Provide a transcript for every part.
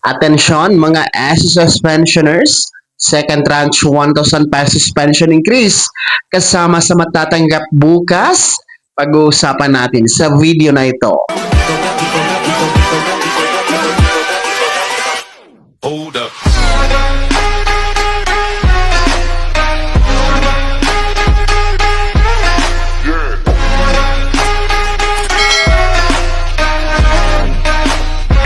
Atensyon mga SSS pensioners, second tranche 1,000 pesos pension increase kasama sa matatanggap bukas. Pag-uusapan natin sa video na ito. Hold up.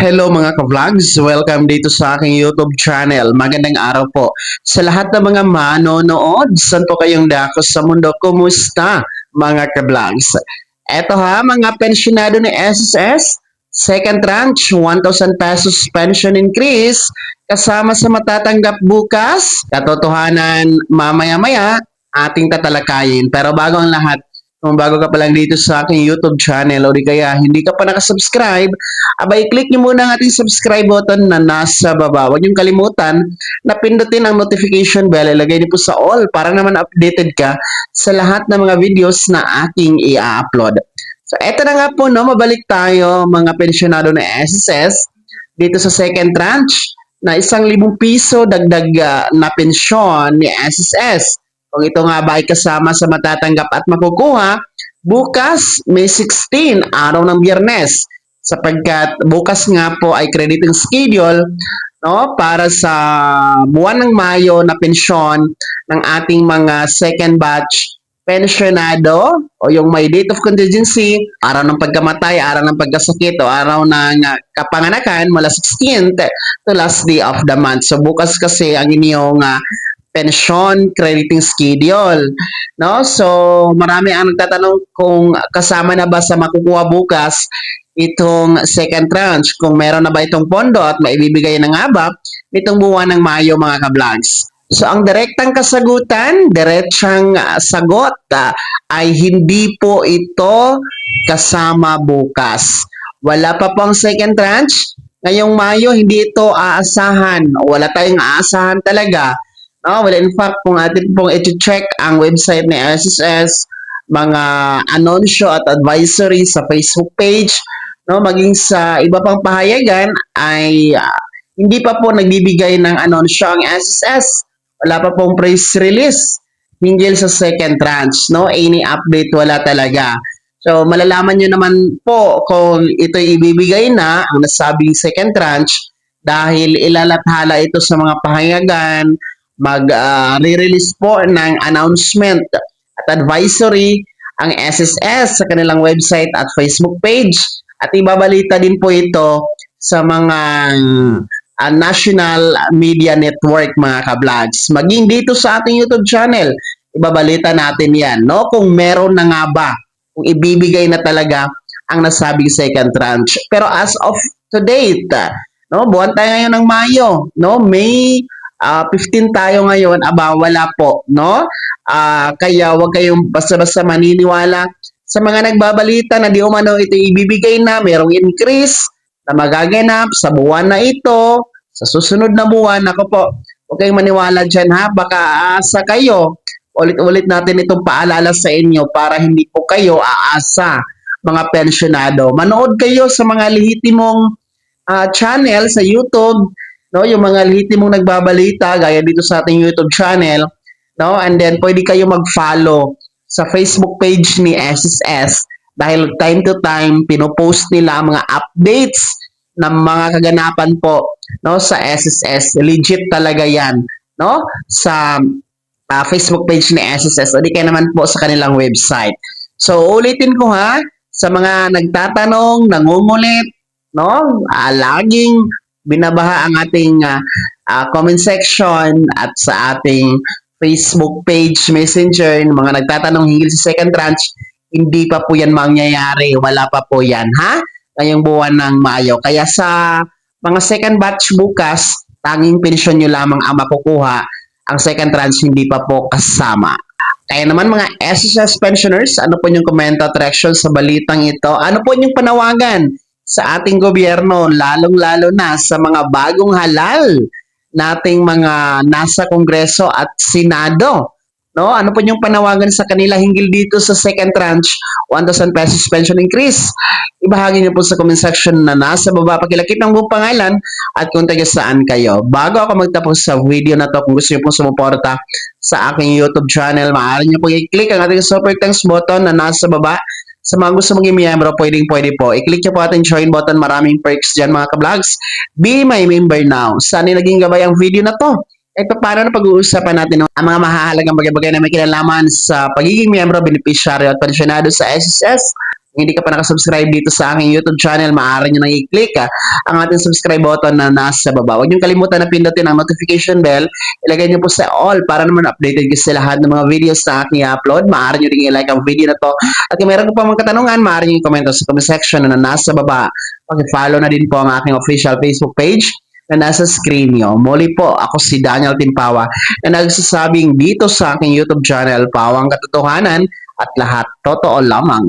Hello mga ka-vlogs! Welcome dito sa aking YouTube channel. Magandang araw po sa lahat ng mga manonood. Saan po kayong dako sa mundo? Kumusta mga ka-vlogs? Eto ha, mga pensyonado ni SSS, second tranche, 1,000 pesos pension increase, kasama sa matatanggap bukas. Katotohanan mamaya-maya ating tatalakayin. Pero bago ang lahat, kung bago ka pa lang dito sa aking YouTube channel o di kaya hindi ka pa nakasubscribe, abay click nyo muna ang ating subscribe button na nasa baba. Huwag nyo kalimutan na pindutin ang notification bell. Ilagay niyo po sa all para naman updated ka sa lahat ng mga videos na aking i-upload. So eto na nga po, no, mabalik tayo mga pensyonado na SSS dito sa second tranche na 1,000 piso dagdag na pensyon ni SSS. Kung ito nga ba ay kasama sa matatanggap at makukuha, bukas May 16, araw ng Biyernes. Sapagkat bukas nga po ay crediting schedule, no, para sa buwan ng Mayo na pensyon ng ating mga second batch pensionado o yung may date of contingency, araw ng pagkamatay, araw ng pagkasakit o araw ng kapanganakan mula 16th to last day of the month. So bukas kasi ang inyong pension crediting schedule, no? So marami ang nagtatanong kung kasama na ba sa makukuha bukas itong second tranche, kung meron na ba itong pondo at maibibigay na nga ba nitong buwan ng Mayo mga ka-vlogs. So ang direktang kasagutan, diretsang sagot ay hindi po ito kasama bukas. Wala pa pong second tranche. Ngayong Mayo, hindi ito aasahan. Wala tayong aasahan talaga. No, well, in fact, kung atin pong i-check ang website ni SSS, mga anunsyo at advisory sa Facebook page, no, maging sa iba pang pahayagan ay hindi pa po nagbibigay ng anunsyo ang SSS. Wala pa pong press release hinggil sa second tranche, no? Any update wala talaga. So malalaman nyo naman po kung ito ibibigay na ang nasabing second tranche dahil ilalathala ito sa mga pahayagan, mag-re-release po ng announcement at advisory ang SSS sa kanilang website at Facebook page at ibabalita din po ito sa mga national media network mga ka-vlogs. Maging dito sa ating YouTube channel, ibabalita natin yan, no? Kung meron na nga ba, kung ibibigay na talaga ang nasabing second tranche. Pero as of to date, no, buwan tayo ngayon ng Mayo, no? May 15 tayo ngayon, wala po, no? Kaya wag kayong basta-basta maniniwala sa mga nagbabalita na di umano ito ibibigay na, merong increase na magaganap sa buwan na ito, sa susunod na buwan. Ako po, huwag kayong maniwala dyan ha, baka aasa kayo. Ulit-ulit natin itong paalala sa inyo para hindi po kayo aasa mga pensyonado. Manood kayo sa mga lehitimong channel sa YouTube, no, yung mga lehitimong nagbabalita gaya dito sa ating YouTube channel, no, and then pwede kayo mag-follow sa Facebook page ni SSS dahil time to time pinopost nila ang mga updates ng mga kaganapan po, no, sa SSS. Legit talaga yan, no, sa Facebook page ni SSS o di kaya naman po sa kanilang website. So ulitin ko ha, sa mga nagtatanong, nangungulit, no, laging binabaha ang ating comment section at sa ating Facebook page, Messenger, mga nagtatanong hinggil sa second tranche, hindi pa po yan mangyayari. Wala pa po yan, ha? Ngayong buwan ng Mayo. Kaya sa mga second batch bukas, tanging pensyon nyo lamang ang makukuha. Ang second tranche hindi pa po kasama. Kaya naman mga SSS pensioners, ano po yung komento at reaction sa balitang ito? Ano po yung panawagan sa ating gobyerno, lalong-lalo na sa mga bagong halal nating mga nasa Kongreso at Senado No, ano po yung panawagan sa kanila hinggil dito sa second tranche, 1,000 pesos pension increase? Ibahagi niyo po sa comment section na nasa baba. Pakilakip ng buong pangalan at kung taga saan kayo. Bago ako magtapos sa video na to, kung gusto niyo pong sumuporta sa aking YouTube channel, maaari niyo po i-click ang ating super thanks button na nasa baba. Sa mga gusto maging miyembro, pwede po. I-click niyo po ating join button. Maraming perks dyan mga ka-vlogs. Be my member now. Sana naging gabay ang video na to. Ito, paano na pag-uusapan natin ang mga mahahalagang bagay-bagay na may kinalaman sa pagiging miyembro, beneficiaryo at pensyonado sa SSS. Kung hindi ka pa nakasubscribe dito sa aking YouTube channel, maaari nyo nang i-click ang ating subscribe button na nasa baba. Huwag nyo kalimutan na pindutin ang notification bell. Ilagay nyo po sa all para naman updated kayo sa lahat ng mga videos na aking i-upload. Maaari nyo rin i-like ang video na to. At kung meron ko pa mga katanungan, maaari nyo i-comment sa comment section na nasa baba. Pag-follow na din po ang aking official Facebook page na nasa screen nyo. Muli po, ako si Daniel Timpawa na nagsasabing dito sa aking YouTube channel, Pawang Katotohanan at lahat totoo lamang.